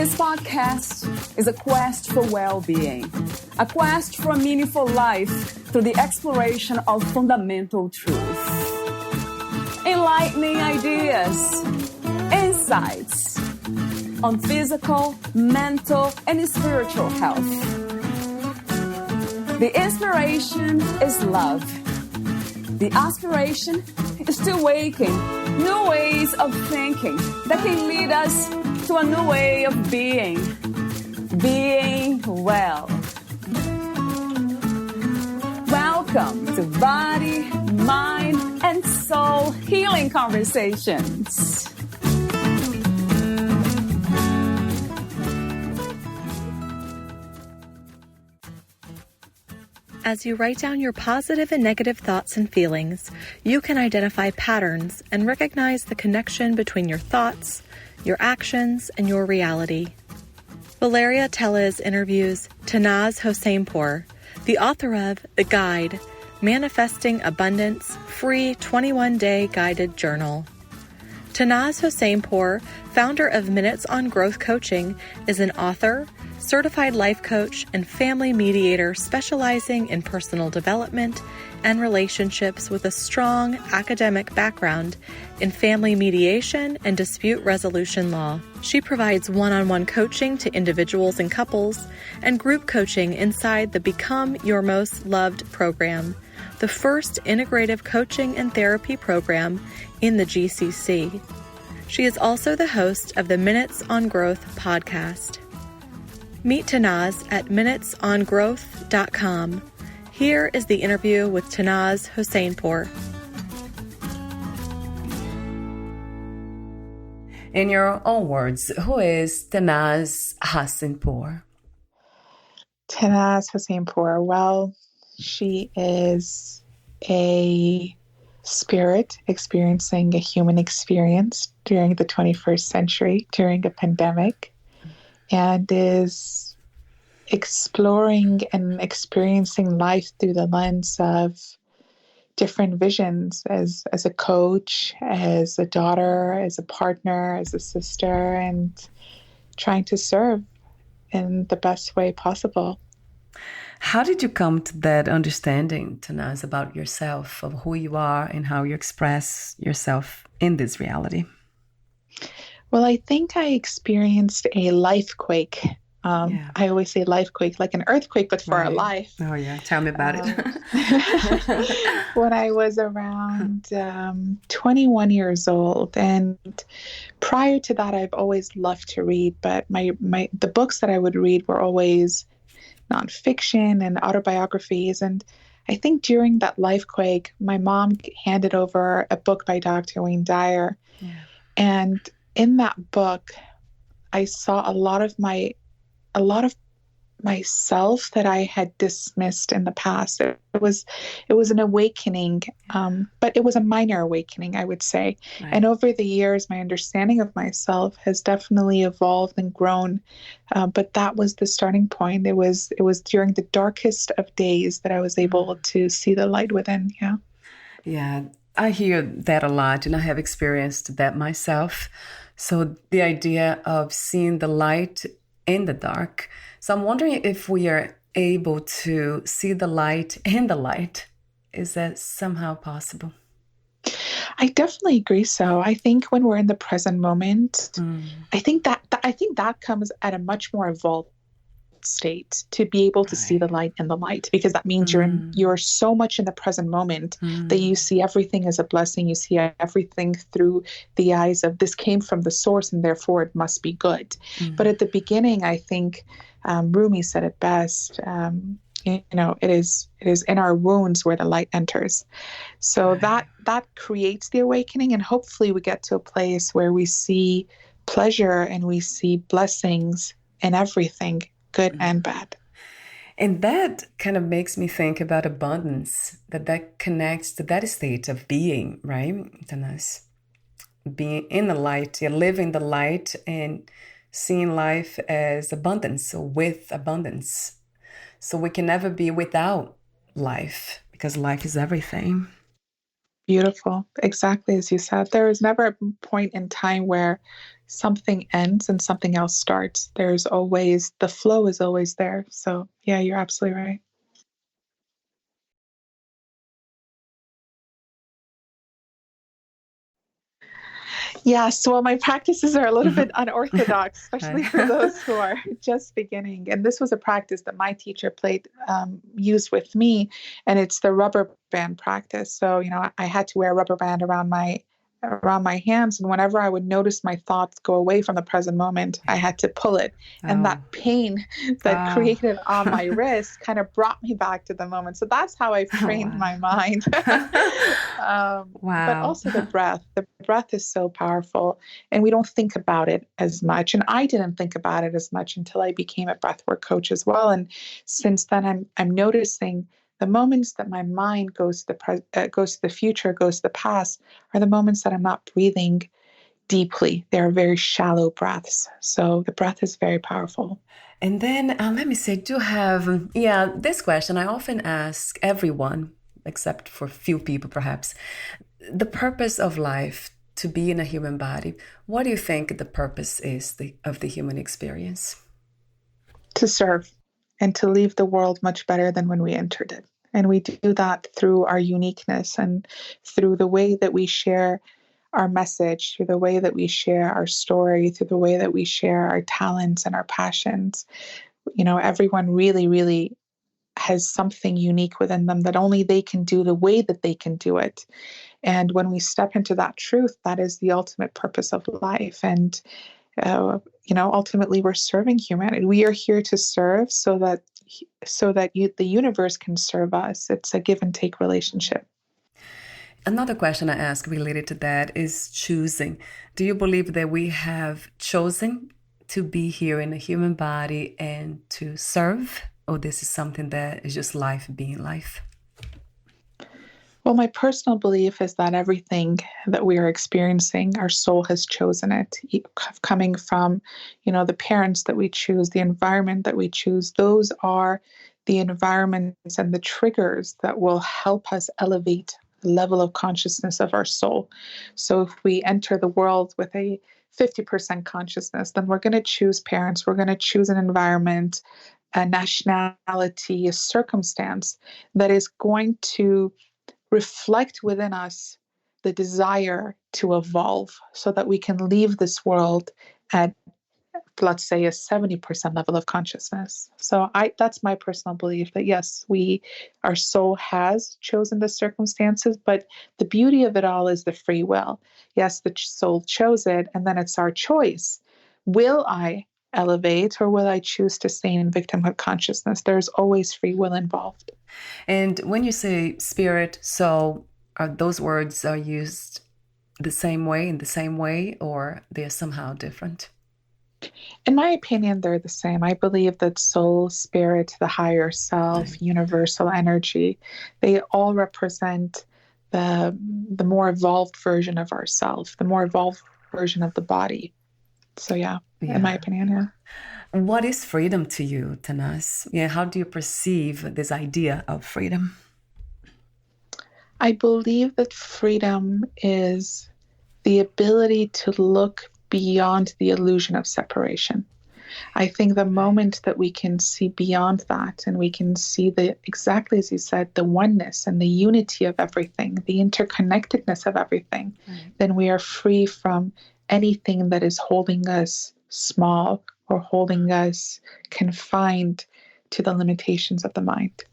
This podcast is a quest for well-being, a quest for a meaningful life through the exploration of fundamental truth. Enlightening ideas, insights on physical, mental, and spiritual health. The inspiration is love. The aspiration is to awaken new ways of thinking that can lead us to a new way of being well. Welcome to Body, Mind, and Soul Healing Conversations. As you write down your positive and negative thoughts and feelings, you can identify patterns and recognize the connection between your thoughts, your actions, and your reality. Valeria Teles interviews Tannaz Hosseinpour, the author of The Guide, Manifesting Abundance, free 21-day guided journal. Tannaz Hosseinpour, founder of Minutes on Growth Coaching, is an author, certified life coach, and family mediator specializing in personal development and relationships with a strong academic background in family mediation and dispute resolution law. She provides one-on-one coaching to individuals and couples and group coaching inside the Become Your Most Loved program, the first integrative coaching and therapy program in the GCC. She is also the host of the Minutes on Growth podcast. Meet Tanaz at minutesongrowth.com. Here is the interview with Tannaz Hosseinpour. In your own words, who is Tannaz Hosseinpour? Tannaz Hosseinpour, well, she is a spirit experiencing a human experience during the 21st century, during a pandemic, and is exploring and experiencing life through the lens of different visions as a coach, as a daughter, as a partner, as a sister, and trying to serve in the best way possible. How did you come to that understanding, Tanaz, about yourself, of who you are and how you express yourself in this reality? Well, I think I experienced a life quake. I always say life quake, like an earthquake, but for our life. Oh, yeah. Tell me about it. When I was around 21 years old. And prior to that, I've always loved to read, but the books that I would read were always nonfiction and autobiographies. And I think during that life quake, my mom handed over a book by Dr. Wayne Dyer. Yeah. And in that book, I saw a lot of myself that I had dismissed in the past. It was an awakening, but it was a minor awakening, I would say. Right. And over the years, my understanding of myself has definitely evolved and grown. But that was the starting point. It was during the darkest of days that I was able to see the light within. Yeah. Yeah, I hear that a lot, and I have experienced that myself. So the idea of seeing the light in the dark. So I'm wondering if we are able to see the light in the light. Is that somehow possible? I definitely agree so. I think when we're in the present moment, I think that comes at a much more evolved state to be able to see the light in the light, because that means you're so much in the present moment that you see everything as a blessing. You see everything through the eyes of this came from the source and therefore it must be good. But at the beginning, I think Rumi said it best. It is in our wounds where the light enters. So that creates the awakening, and hopefully we get to a place where we see pleasure and we see blessings in everything, good and bad. And that kind of makes me think about abundance, that connects to that state of being, right, Tanaz? Being in the light, living the light and seeing life as abundance, so with abundance. So we can never be without life, because life is everything. Beautiful. Exactly as you said. There is never a point in time where something ends and something else starts. There's always, the flow is always there. So, yeah, you're absolutely right. Yeah, so my practices are a little bit unorthodox, especially for those who are just beginning. And this was a practice that my teacher used with me, and it's the rubber band practice. So, I had to wear a rubber band around my hands, and whenever I would notice my thoughts go away from the present moment, I had to pull it. And that Oh. pain that created on my wrist kind of brought me back to the moment. So that's how I've Oh, trained my mind. But wow. also the breath. The breath is so powerful, and we don't think about it as much. And I didn't think about it as much until I became a breathwork coach as well. And since then, I'm noticing the moments that my mind goes to the future, goes to the past, are the moments that I'm not breathing deeply. They are very shallow breaths. So the breath is very powerful. And then let me say, do have, yeah, this question I often ask everyone, except for few people perhaps. The purpose of life, to be in a human body. What do you think the purpose is of the human experience? To serve and to leave the world much better than when we entered it. And we do that through our uniqueness and through the way that we share our message, through the way that we share our story, through the way that we share our talents and our passions. Everyone really, really has something unique within them that only they can do the way that they can do it. And when we step into that truth, that is the ultimate purpose of life. And ultimately, we're serving humanity. We are here to serve so that the universe can serve us. It's a give and take relationship. Another question I ask related to that is choosing. Do you believe that we have chosen to be here in a human body and to serve? Or this is something that is just life being life? Well, my personal belief is that everything that we are experiencing, our soul has chosen it. Coming from, the parents that we choose, the environment that we choose, those are the environments and the triggers that will help us elevate the level of consciousness of our soul. So if we enter the world with a 50% consciousness, then we're going to choose parents, we're going to choose an environment, a nationality, a circumstance that is going to reflect within us the desire to evolve so that we can leave this world at, let's say, a 70% level of consciousness. So that's my personal belief that yes, our soul has chosen the circumstances, but the beauty of it all is the free will. Yes, the soul chose it, and then it's our choice. Will I elevate, or will I choose to stay in victimhood consciousness? There's always free will involved. And when you say spirit, soul, are those words are used the same way, in the same way, or they're somehow different? In my opinion, they're the same. I believe that soul, spirit, the higher self, universal energy, they all represent the more evolved version of ourself, the more evolved version of the body. So yeah, in my opinion, yeah. What is freedom to you, Tanaz? Yeah, how do you perceive this idea of freedom? I believe that freedom is the ability to look beyond the illusion of separation. I think the moment that we can see beyond that and we can see exactly as you said, the oneness and the unity of everything, the interconnectedness of everything, then we are free from anything that is holding us small or holding us confined to the limitations of the mind.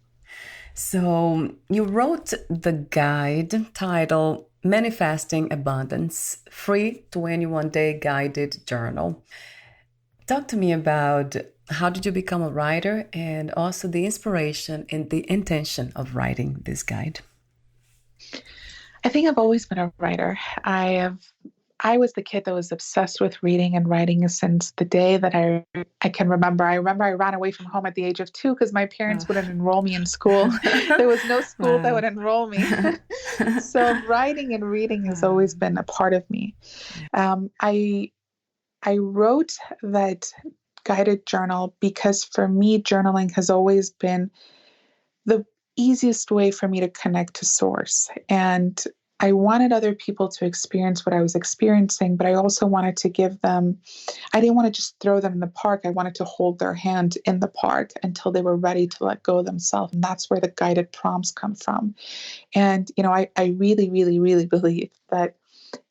So you wrote the guide titled Manifesting Abundance, free 21-day guided journal. Talk to me about how did you become a writer and also the inspiration and the intention of writing this guide? I think I've always been a writer. I was the kid that was obsessed with reading and writing since the day that I can remember. I remember I ran away from home at the age of 2 because my parents wouldn't enroll me in school. There was no school that would enroll me. So writing and reading has always been a part of me. I wrote that guided journal because for me, journaling has always been the easiest way for me to connect to source. And I wanted other people to experience what I was experiencing, but I also wanted to give them, I didn't want to just throw them in the park. I wanted to hold their hand in the park until they were ready to let go of themselves. And that's where the guided prompts come from. And, I really, really, really believe that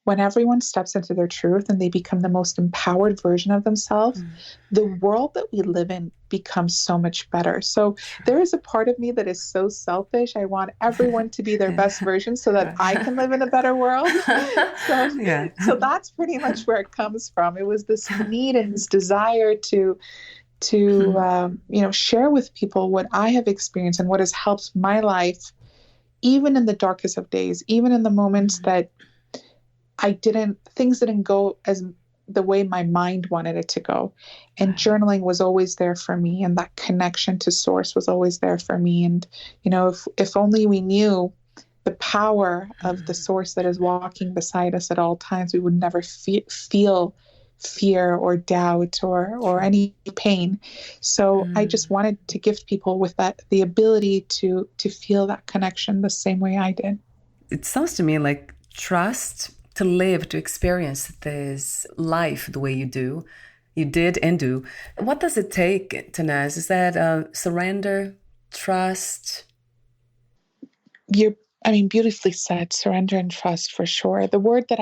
when everyone steps into their truth and they become the most empowered version of themselves, the world that we live in becomes so much better. So there is a part of me that is so selfish. I want everyone to be their best version so that I can live in a better world. So that's pretty much where it comes from. It was this need and this desire to share with people what I have experienced and what has helped my life, even in the darkest of days, even in the moments that things didn't go as the way my mind wanted it to go. And journaling was always there for me. And that connection to source was always there for me. And, if only we knew the power of the source that is walking beside us at all times, we would never feel fear or doubt or any pain. So I just wanted to gift people with the ability to feel that connection the same way I did. It sounds to me like trust to live, to experience this life the way you did and do. What does it take, Tanaz? Is that surrender, trust? Beautifully said, surrender and trust for sure. The word that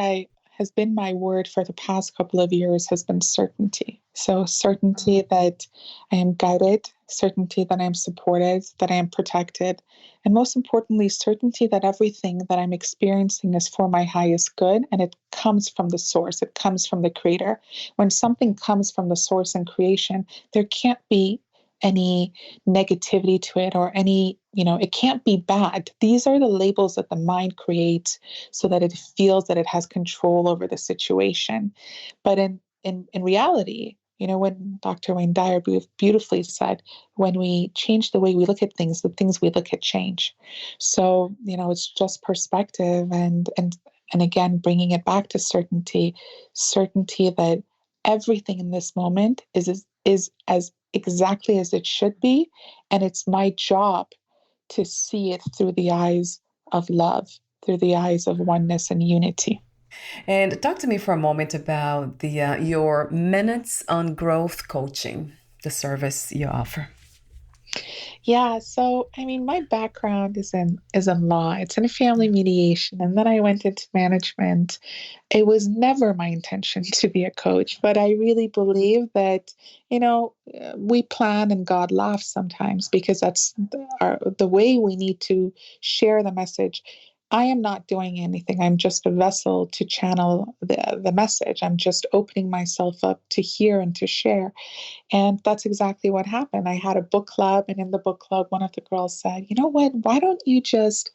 has been my word for the past couple of years has been certainty. So certainty that I am guided, certainty that I am supported, that I am protected, and most importantly, certainty that everything that I'm experiencing is for my highest good, and it comes from the source, it comes from the creator. When something comes from the source and creation, there can't be any negativity to it or any, it can't be bad. These are the labels that the mind creates so that it feels that it has control over the situation. But in reality, when Dr. Wayne Dyer beautifully said, when we change the way we look at things, the things we look at change. So, it's just perspective and again, bringing it back to certainty that everything in this moment is as exactly as it should be. And it's my job to see it through the eyes of love, through the eyes of oneness and unity. And talk to me for a moment about your Minutes on Growth coaching, the service you offer. Yeah, so my background is in law. It's in family mediation, and then I went into management. It was never my intention to be a coach, but I really believe that we plan and God laughs sometimes, because that's the way we need to share the message. I am not doing anything. I'm just a vessel to channel the message. I'm just opening myself up to hear and to share. And that's exactly what happened. I had a book club, and in the book club, one of the girls said, "You know what? Why don't you just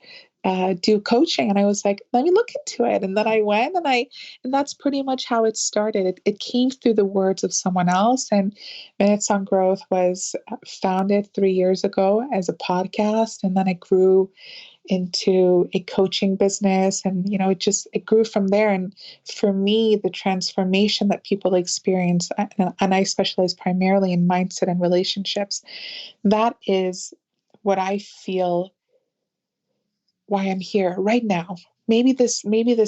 do coaching?" And I was like, "Let me look into it." And then I went, and that's pretty much how it started. It came through the words of someone else. And Minutes on Growth was founded 3 years ago as a podcast, and then it grew into a coaching business, and it grew from there. And for me, the transformation that people experience, and I specialize primarily in mindset and relationships, that is what I feel why I'm here right now. Maybe this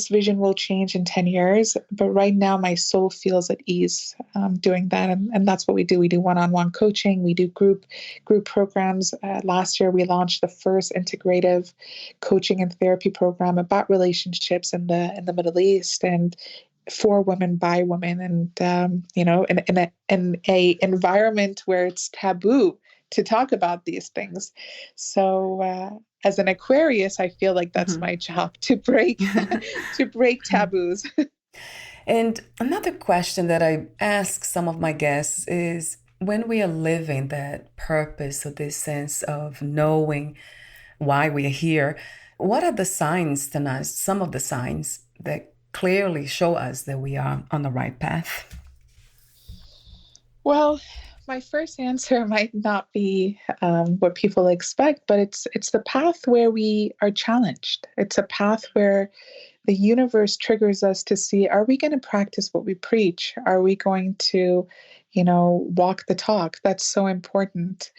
vision will change in 10 years, but right now my soul feels at ease doing that. And that's what we do. We do one-on-one coaching. We do group programs. Last year, we launched the first integrative coaching and therapy program about relationships in the Middle East, and for women by women, and in a environment where it's taboo to talk about these things. So as an Aquarius, I feel like that's my job, to break taboos. And another question that I ask some of my guests is, when we are living that purpose, or this sense of knowing why we are here, what are the signs, Tanaz, some of the signs that clearly show us that we are on the right path? Well, my first answer might not be what people expect, but it's the path where we are challenged. It's a path where the universe triggers us to see, are we going to practice what we preach? Are we going to, walk the talk. That's so important.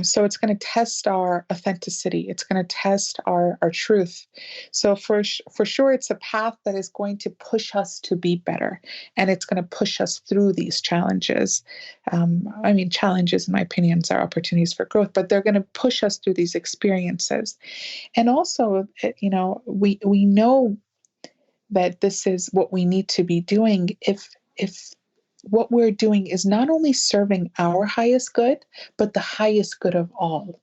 So it's going to test our authenticity. It's going to test our truth. So for sure, it's a path that is going to push us to be better, and it's going to push us through these challenges. Challenges, in my opinion, are opportunities for growth, but they're going to push us through these experiences. And also, we know that this is what we need to be doing if what we're doing is not only serving our highest good, but the highest good of all.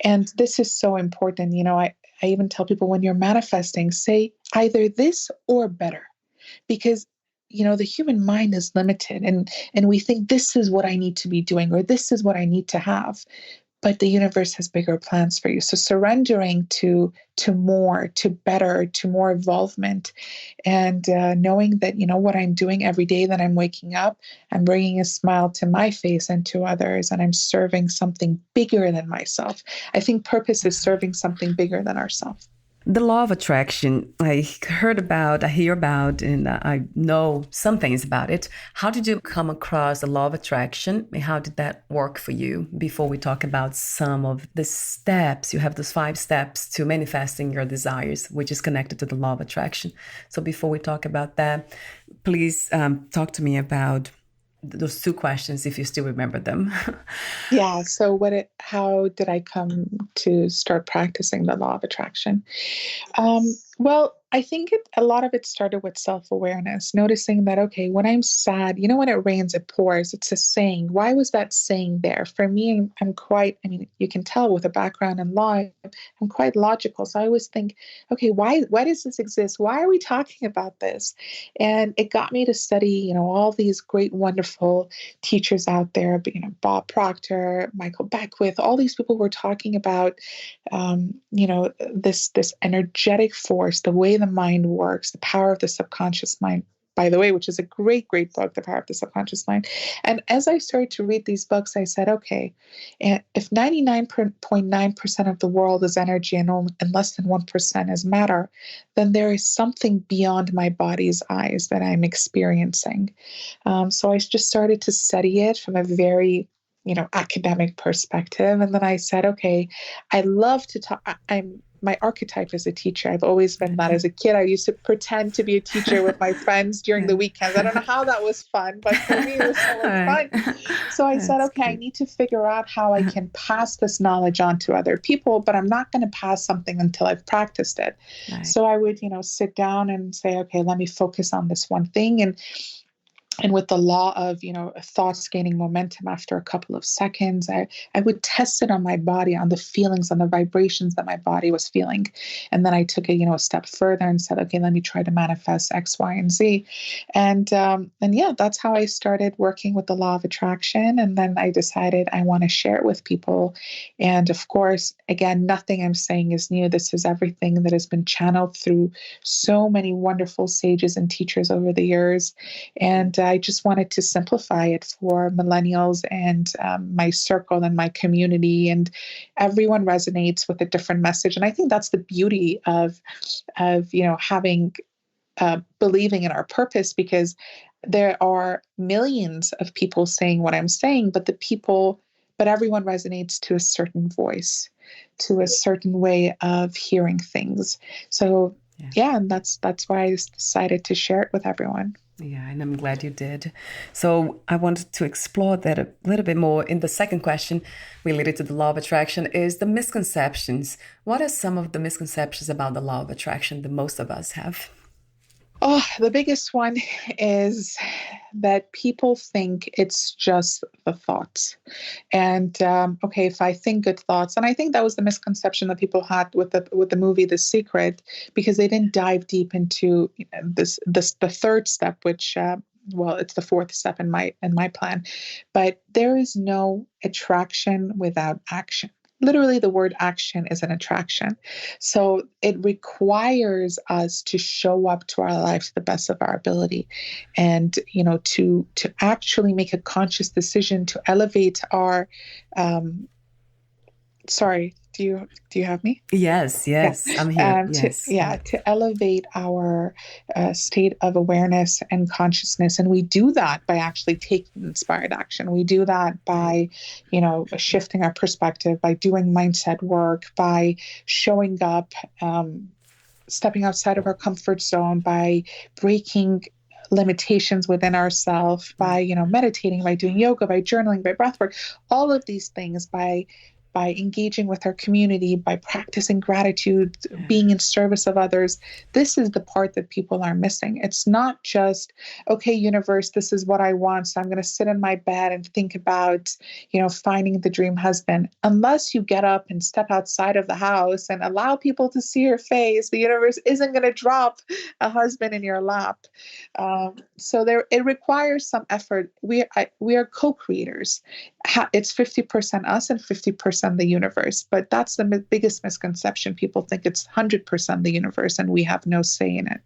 And this is so important. I even tell people, when you're manifesting, say either this or better, because the human mind is limited, and we think this is what I need to be doing, or this is what I need to have. But the universe has bigger plans for you. So surrendering to more, to better, to more involvement, and knowing that, what I'm doing every day that I'm waking up, I'm bringing a smile to my face and to others, and I'm serving something bigger than myself. I think purpose is serving something bigger than ourselves. The law of attraction, I hear about, and I know some things about it. How did you come across the law of attraction? How did that work for you? Before we talk about some of the steps, you have those 5 steps to manifesting your desires, which is connected to the law of attraction. So before we talk about that, please talk to me about those 2 questions, if you still remember them. Yeah. So how did I come to start practicing the law of attraction? Well, I think a lot of it started with self-awareness, noticing that, okay, when I'm sad, when it rains, it pours. It's a saying. Why was that saying there? For me, I'm quite, you can tell with a background in law, I'm quite logical. So I always think, okay, why does this exist? Why are we talking about this? And it got me to study, all these great, wonderful teachers out there, Bob Proctor, Michael Beckwith, all these people were talking about, this energetic force, the way the mind works, the power of the subconscious mind, by the way, which is a great, great book, The Power of the Subconscious Mind. And as I started to read these books, I said, okay, if 99.9% of the world is energy and less than 1% is matter, then there is something beyond my body's eyes that I'm experiencing. So I just started to study it from a very academic perspective. And then I said, okay, I love to talk. My archetype is a teacher. I've always been that. As a kid, I used to pretend to be a teacher with my friends during the weekends. I don't know how that was fun, but for me, it was so much fun. So I said, okay, I need to figure out how I can pass this knowledge on to other people, but I'm not going to pass something until I've practiced it. Right. So I would, sit down and say, okay, let me focus on this one thing. And with the law of, thoughts gaining momentum after a couple of seconds, I would test it on my body, on the feelings, on the vibrations that my body was feeling. And then I took it, a step further and said, okay, let me try to manifest X, Y, and Z. And yeah, that's how I started working with the law of attraction. And then I decided I want to share it with people. And of course, again, nothing I'm saying is new. This is everything that has been channeled through so many wonderful sages and teachers over the years. And I just wanted to simplify it for millennials and my circle and my community, and everyone resonates with a different message. And I think that's the beauty of having believing in our purpose, because there are millions of people saying what I'm saying, but everyone resonates to a certain voice, to a certain way of hearing things. So yeah, and that's why I decided to share it with everyone. Yeah, and I'm glad you did. So I wanted to explore that a little bit more. In the second question related to the law of attraction is the misconceptions. What are some of the misconceptions about the law of attraction that most of us have? Oh, the biggest one is that people think it's just the thoughts. And okay, if I think good thoughts, and I think that was the misconception that people had with the movie The Secret, because they didn't dive deep into the third step, which it's the fourth step in my plan. But there is no attraction without action. Literally, the word action is an attraction. So it requires us to show up to our life to the best of our ability, and, to actually make a conscious decision to elevate our, Do you have me? Yes, Yeah. yes, I'm here. To Yes. yeah, to elevate our state of awareness and consciousness, and we do that by actually taking inspired action. We do that by, shifting our perspective, by doing mindset work, by showing up, stepping outside of our comfort zone, by breaking limitations within ourselves, by meditating, by doing yoga, by journaling, by breath work, all of these things, by engaging with our community, by practicing gratitude, being in service of others. This is the part that people are missing. It's not just, okay, universe, this is what I want, so I'm going to sit in my bed and think about, finding the dream husband. Unless you get up and step outside of the house and allow people to see your face, the universe isn't going to drop a husband in your lap. It requires some effort. We are co-creators. It's 50% us and 50% the universe. But that's the biggest misconception. People think it's 100% the universe and we have no say in it.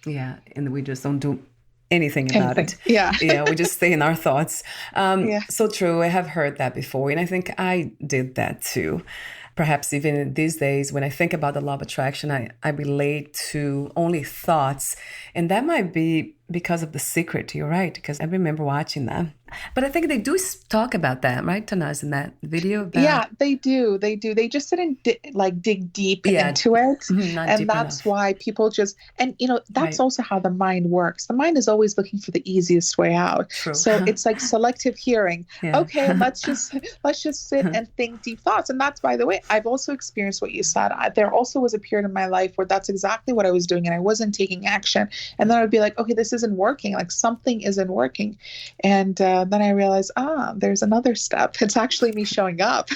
Yeah. And we just don't do anything about it. Yeah. Yeah. We just stay in our thoughts. Yeah. So true. I have heard that before. And I think I did that too. Perhaps even these days, when I think about the law of attraction, I relate to only thoughts. And that might be because of The Secret. You're right, because I remember watching that. But I think they do talk about that, right, Tanaz, in that video? Yeah, they do. They do. They just didn't dig deep into it. And that's why people just, and that's also how the mind works. The mind is always looking for the easiest way out. True. So it's like selective hearing. Yeah. Okay, let's just sit and think deep thoughts. And that's, by the way, I've also experienced what you said. There also was a period in my life where that's exactly what I was doing and I wasn't taking action. And then I would be like, okay, this isn't working. Like something isn't working. And then I realized, there's another step. It's actually me showing up.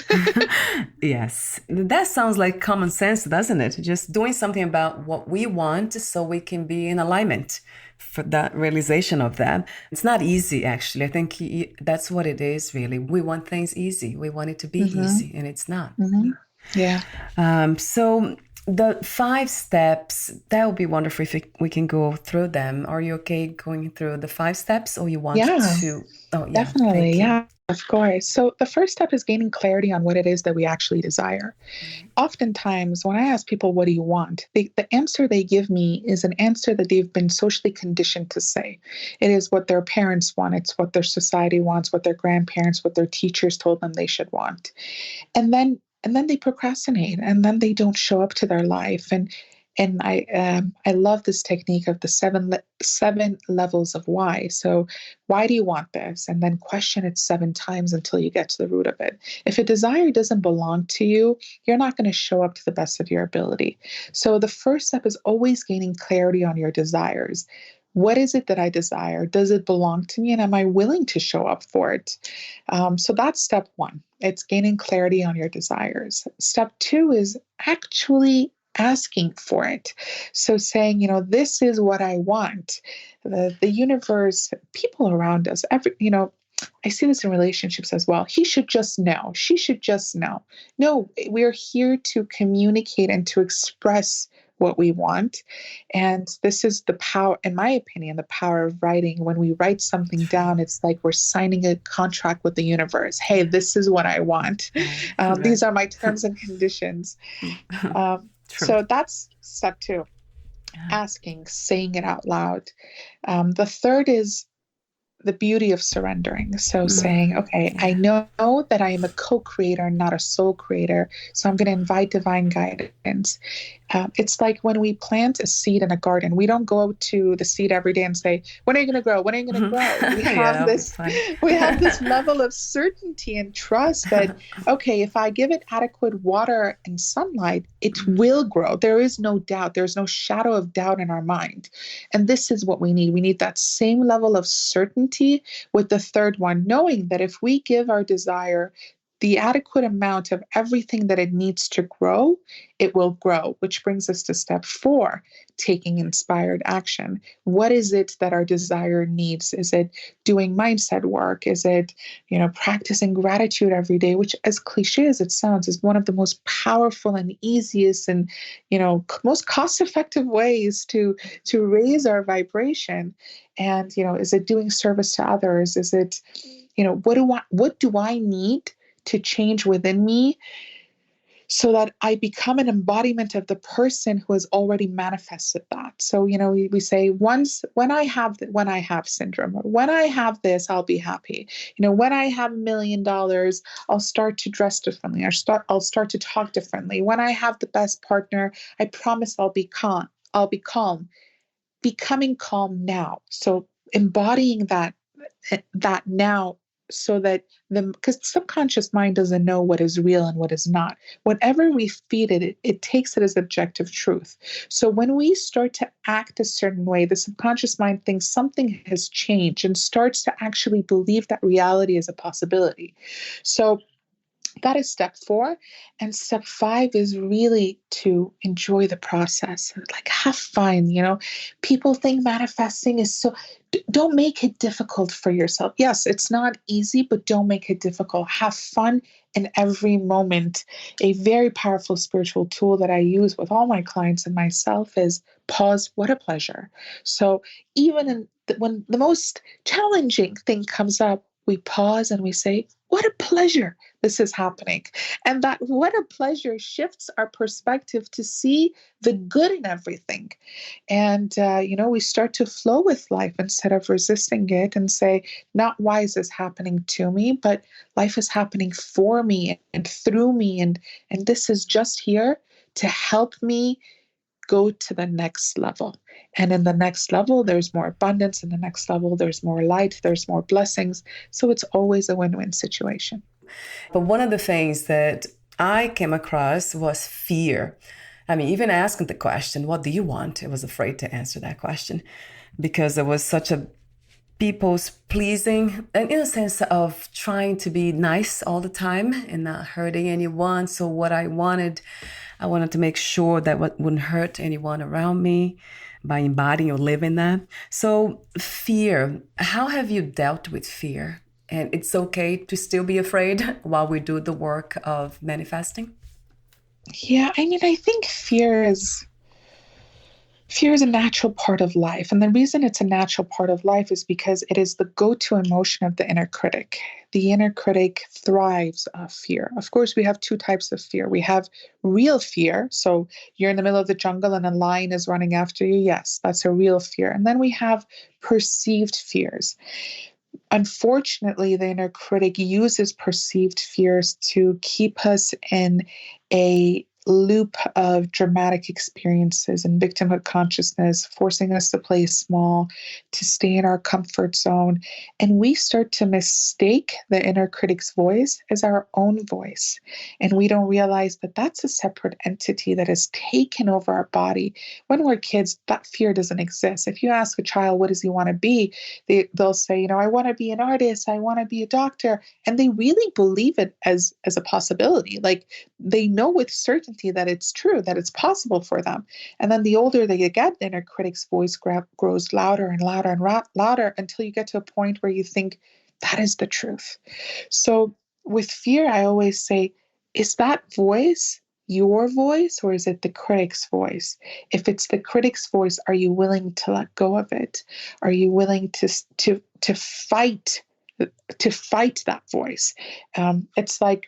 Yes. That sounds like common sense, doesn't it? Just doing something about what we want so we can be in alignment for that realization of that. It's not easy, actually. I think that's what it is, really. We want things easy. We want it to be easy, and it's not. Mm-hmm. Yeah. So the 5 steps, that would be wonderful if we can go through them. Are you okay going through the 5 steps, or you want to? Oh, yeah. Definitely. Yeah, of course. So the first step is gaining clarity on what it is that we actually desire. Mm-hmm. Oftentimes, when I ask people, what do you want? The answer they give me is an answer that they've been socially conditioned to say. It is what their parents want. It's what their society wants, what their grandparents, what their teachers told them they should want. And then they procrastinate, and then they don't show up to their life. And I love this technique of the seven levels of why. So why do you want this? And then question it 7 times until you get to the root of it. If a desire doesn't belong to you, you're not going to show up to the best of your ability. So the first step is always gaining clarity on your desires. What is it that I desire? Does it belong to me? And am I willing to show up for it? So that's step 1. It's gaining clarity on your desires. Step 2 is actually asking for it. So saying, this is what I want. The universe, people around us, I see this in relationships as well. He should just know. She should just know. No, we are here to communicate and to express what we want. And this is the power, in my opinion, the power of writing. When we write something down, it's like we're signing a contract with the universe. Hey, this is what I want. These are my terms and conditions. So that's step 2, asking, saying it out loud. The third is the beauty of surrendering. So saying, okay, I know that I am a co-creator, not a sole creator. So I'm going to invite divine guidance. It's like when we plant a seed in a garden, we don't go to the seed every day and say, when are you going to grow? When are you going to grow? We have this level of certainty and trust that, okay, if I give it adequate water and sunlight, it will grow. There is no doubt. There's no shadow of doubt in our mind. And this is what we need. We need that same level of certainty with the third one, knowing that if we give our desire the adequate amount of everything that it needs to grow, it will grow, which brings us to step 4, taking inspired action. What is it that our desire needs? Is it doing mindset work? Is it, practicing gratitude every day, which, as cliche as it sounds, is one of the most powerful and easiest and, most cost-effective ways to raise our vibration? And, is it doing service to others? Is it, what do I need to change within me so that I become an embodiment of the person who has already manifested that. So, we say when I have syndrome, or when I have this, I'll be happy. When I have $1,000,000, I'll start to dress differently. I'll start to talk differently. When I have the best partner, I promise I'll be calm. Becoming calm now. So embodying that now, so that because the subconscious mind doesn't know what is real and what is not. Whatever we feed it, it takes it as objective truth. So when we start to act a certain way, the subconscious mind thinks something has changed and starts to actually believe that reality is a possibility. So that is step 4. And step 5 is really to enjoy the process. Like, have fun. People think manifesting is so, don't make it difficult for yourself. Yes, it's not easy, but don't make it difficult. Have fun in every moment. A very powerful spiritual tool that I use with all my clients and myself is pause. What a pleasure. So even when the most challenging thing comes up, we pause and we say, what a pleasure this is happening. And that what a pleasure shifts our perspective to see the good in everything. And, we start to flow with life instead of resisting it and say, not why is this happening to me, but life is happening for me and through me. And this is just here to help me go to the next level. And in the next level, there's more abundance. In the next level, there's more light, there's more blessings. So it's always a win-win situation. But one of the things that I came across was fear. I mean, even asking the question, what do you want? I was afraid to answer that question because there was such a people's pleasing and in a sense of trying to be nice all the time and not hurting anyone. So what I wanted to make sure that what wouldn't hurt anyone around me by embodying or living that. So fear, how have you dealt with fear? And it's okay to still be afraid while we do the work of manifesting? Yeah, I think fear is a natural part of life. And the reason it's a natural part of life is because it is the go-to emotion of the inner critic. The inner critic thrives off fear. Of course, we have 2 types of fear. We have real fear. So you're in the middle of the jungle and a lion is running after you. Yes, that's a real fear. And then we have perceived fears. Unfortunately, the inner critic uses perceived fears to keep us in a loop of dramatic experiences and victimhood consciousness, forcing us to play small, to stay in our comfort zone. And we start to mistake the inner critic's voice as our own voice. And we don't realize that that's a separate entity that has taken over our body. When we're kids, that fear doesn't exist. If you ask a child, what does he want to be? They'll say, I want to be an artist. I want to be a doctor. And they really believe it as a possibility. Like, they know with certainty that it's true, that it's possible for them. And then the older they get, the inner critic's voice grows louder and louder and louder until you get to a point where you think that is the truth. So with fear, I always say, is that voice your voice or is it the critic's voice? If it's the critic's voice, are you willing to let go of it? Are you willing to fight that voice? It's like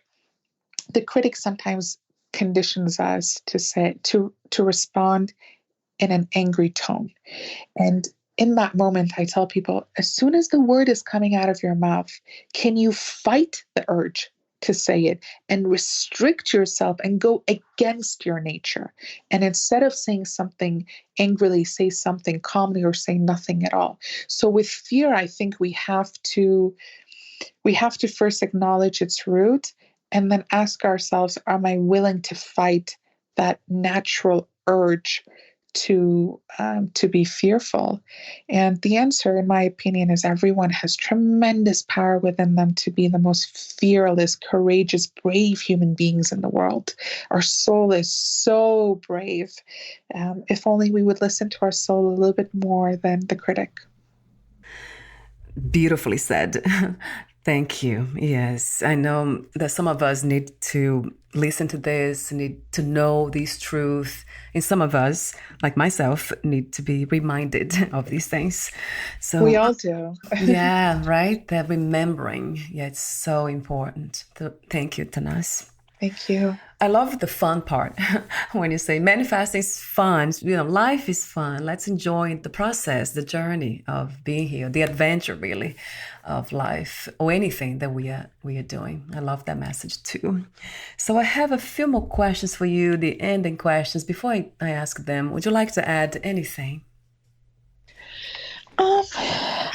the critic sometimes conditions us to respond in an angry tone. And in that moment, I tell people, as soon as the word is coming out of your mouth, can you fight the urge to say it and restrict yourself and go against your nature? And instead of saying something angrily, say something calmly or say nothing at all. So with fear, I think we have to first acknowledge its root and then ask ourselves, am I willing to fight that natural urge to be fearful? And the answer, in my opinion, is everyone has tremendous power within them to be the most fearless, courageous, brave human beings in the world. Our soul is so brave. If only we would listen to our soul a little bit more than the critic. Beautifully said. Thank you. Yes, I know that some of us need to listen to this, need to know these truths. And some of us, like myself, need to be reminded of these things. So we all do. Yeah, right? That remembering. Yeah, it's so important. Thank you, Tanaz. Thank you. I love the fun part when you say manifesting is fun. Life is fun. Let's enjoy the process, the journey of being here, the adventure really of life or anything that we are doing. I love that message too. So I have a few more questions for you, the ending questions. Before I ask them, would you like to add anything?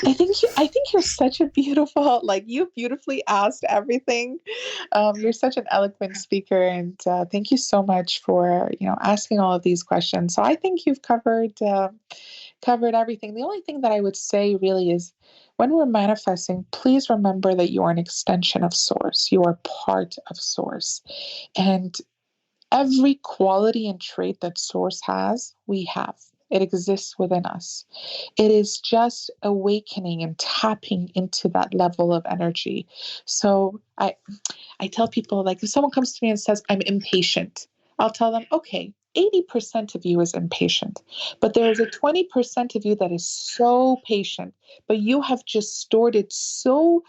I think you're such a beautiful, like you beautifully asked everything. You're such an eloquent speaker, and thank you so much for asking all of these questions. So I think you've covered everything. The only thing that I would say really is when we're manifesting, please remember that you are an extension of Source. You are part of Source, and every quality and trait that Source has, we have. It exists within us. It is just awakening and tapping into that level of energy. So I tell people, like, if someone comes to me and says, I'm impatient, I'll tell them, okay, 80% of you is impatient, but there is a 20% of you that is so patient, but you have just stored it so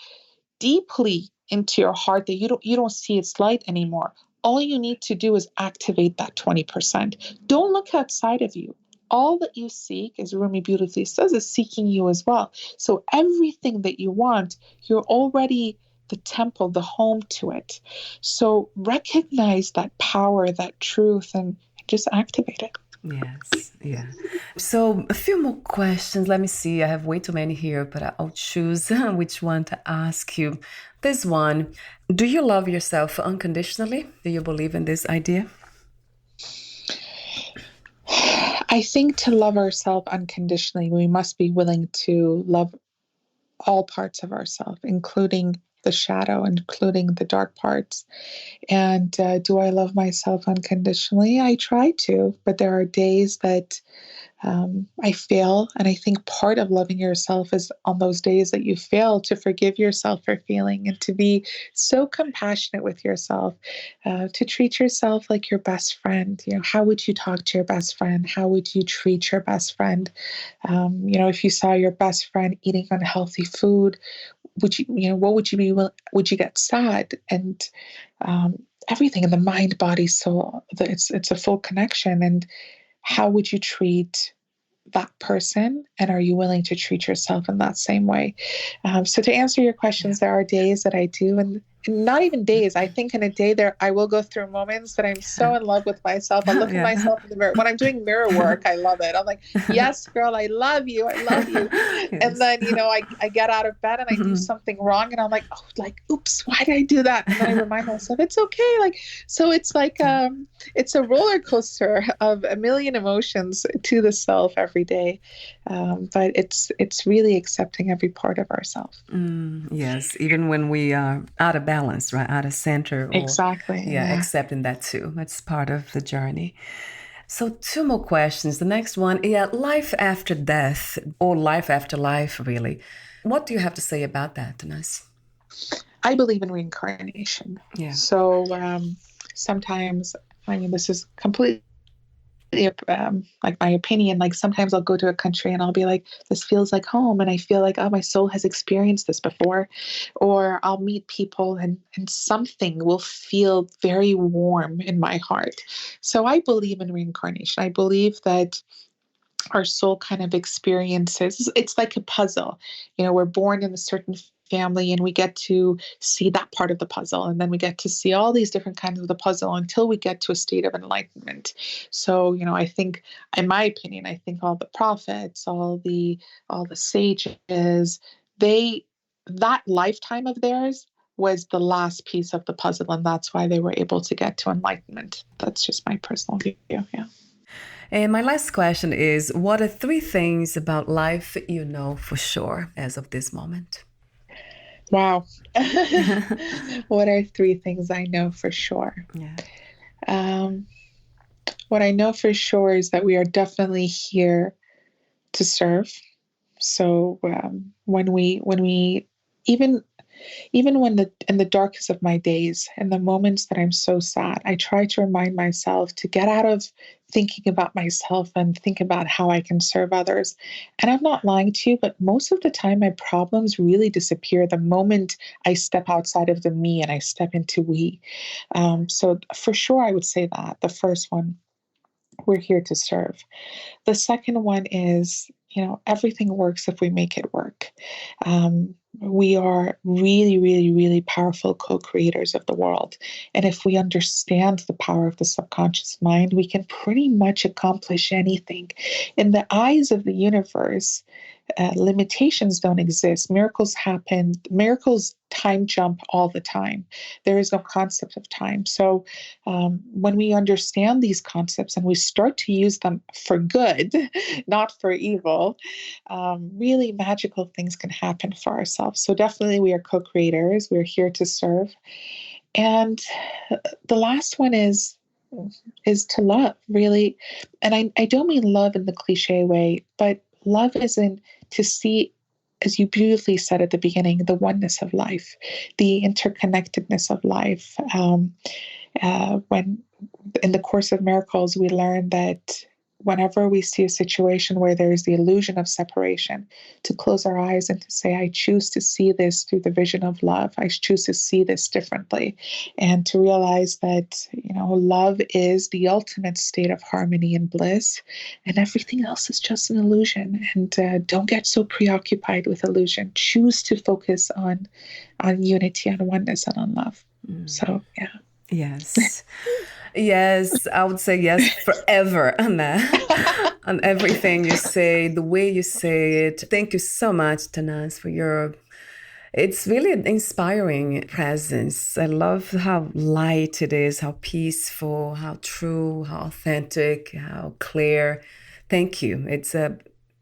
deeply into your heart that you don't see its light anymore. All you need to do is activate that 20%. Don't look outside of you. All that you seek, as Rumi beautifully says, is seeking you as well. So everything that you want, you're already the temple, the home to it. So recognize that power, that truth, and just activate it. Yes, yeah. So a few more questions. Let me see. I have way too many here, but I'll choose which one to ask you. This one, do you love yourself unconditionally? Do you believe in this idea? I think to love ourselves unconditionally, we must be willing to love all parts of ourselves, including the shadow, including the dark parts. And do I love myself unconditionally? I try to, but there are days that I fail. And I think part of loving yourself is on those days that you fail to forgive yourself for failing and to be so compassionate with yourself, to treat yourself like your best friend. How would you talk to your best friend? How would you treat your best friend? If you saw your best friend eating unhealthy food, what would you be? Would you get sad? And everything in the mind, body, soul, it's a full connection. And how would you treat that person? And are you willing to treat yourself in that same way? So to answer your questions, there are days that I do, and not even days. I think in a day there, I will go through moments that I'm so in love with myself. I look at myself in the mirror. When I'm doing mirror work, I love it. I'm like, yes, girl, I love you. I love you. Yes. And then, I get out of bed and I do something wrong. And I'm like, oops, why did I do that? And then I remind myself, it's okay. So it's like, it's a roller coaster of a million emotions to the self every day. But it's really accepting every part of ourselves. Yes, even when we are out of balance, right? Out of center. Exactly. Yeah, accepting that too. That's part of the journey. So 2 more questions. The next one, life after death or life after life, really. What do you have to say about that, Tanaz? I believe in reincarnation. Yeah. So sometimes, this is completely like my opinion, like sometimes I'll go to a country and I'll be like, this feels like home, and I feel like, oh, my soul has experienced this before. Or I'll meet people and something will feel very warm in my heart. So I believe in reincarnation. I believe that our soul kind of experiences, it's like a puzzle. We're born in a certain family and we get to see that part of the puzzle, and then we get to see all these different kinds of the puzzle until we get to a state of enlightenment. So I think, in my opinion, I think all the prophets, all the sages, that lifetime of theirs was the last piece of the puzzle, and that's why they were able to get to enlightenment. That's just my personal view. Yeah. And my last question is, what are 3 things about life you know for sure as of this moment? Wow. What are 3 things I know for sure? Yeah. What I know for sure is that we are definitely here to serve. So when we even Even when in the darkest of my days, in the moments that I'm so sad, I try to remind myself to get out of thinking about myself and think about how I can serve others. And I'm not lying to you, but most of the time my problems really disappear the moment I step outside of the me and I step into we. So for sure, I would say that the first one, we're here to serve. The second one is, everything works if we make it work. We are really, really, really powerful co-creators of the world. And if we understand the power of the subconscious mind, we can pretty much accomplish anything. In the eyes of the universe, limitations don't exist. Miracles happen. Miracles time jump all the time. There is no concept of time. So when we understand these concepts and we start to use them for good, not for evil, really magical things can happen for ourselves. So definitely we are co-creators. We're here to serve. And the last one is to love, really. And I don't mean love in the cliche way, but love is in to see, as you beautifully said at the beginning, the oneness of life, the interconnectedness of life. When in the Course of Miracles, we learn that whenever we see a situation where there is the illusion of separation, to close our eyes and to say, I choose to see this through the vision of love. I choose to see this differently. And to realize that, love is the ultimate state of harmony and bliss. And everything else is just an illusion. And don't get so preoccupied with illusion. Choose to focus on unity, on oneness, and on love. So, yeah. Yes. Yes, I would say yes forever on that. On everything you say, the way you say it. Thank you so much, Tanaz, for it's really an inspiring presence. I love how light it is, how peaceful, how true, how authentic, how clear. Thank you. It's a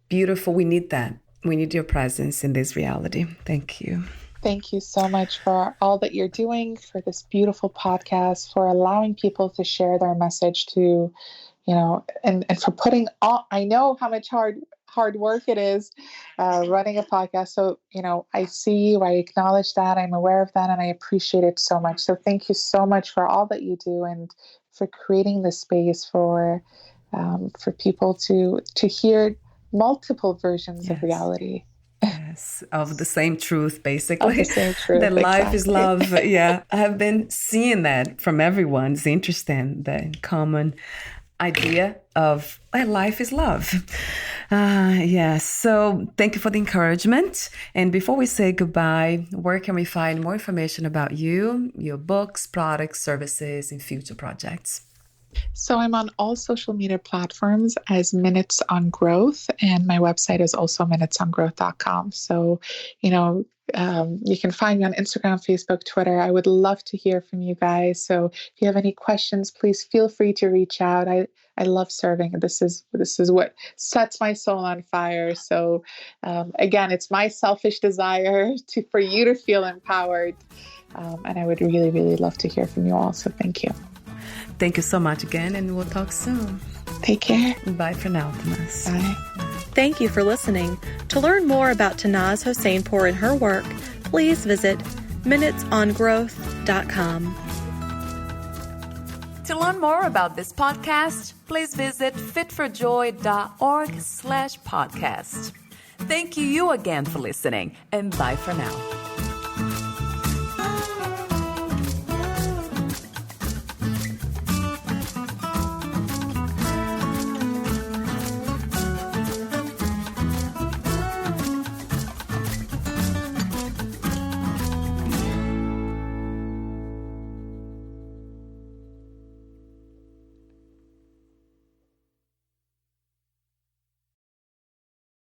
beautiful, we need that. We need your presence in this reality. Thank you. Thank you so much for all that you're doing, for this beautiful podcast, for allowing people to share their message to, and for putting all, I know how much hard work it is running a podcast. So, I see you, I acknowledge that, I'm aware of that, and I appreciate it so much. So thank you so much for all that you do and for creating the space for people to hear multiple versions of reality. Yes, of the same truth, basically. Of the same truth, that life exactly. is love. Yeah, I have been seeing that from everyone. It's interesting, the common idea of life is love. Yes, so thank you for the encouragement. And before we say goodbye, where can we find more information about you, your books, products, services, and future projects? So I'm on all social media platforms as Minutes on Growth, and my website is also minutesongrowth.com. So, you can find me on Instagram, Facebook, Twitter. I would love to hear from you guys. So if you have any questions, please feel free to reach out. I love serving. This is what sets my soul on fire. So again, it's my selfish desire for you to feel empowered. And I would really, really love to hear from you all. So thank you. Thank you so much again, and we'll talk soon. Take care. Bye for now, Tanaz. Bye. Thank you for listening. To learn more about Tannaz Hosseinpour and her work, please visit minutesongrowth.com. To learn more about this podcast, please visit fitforjoy.org/podcast. Thank you again for listening, and bye for now.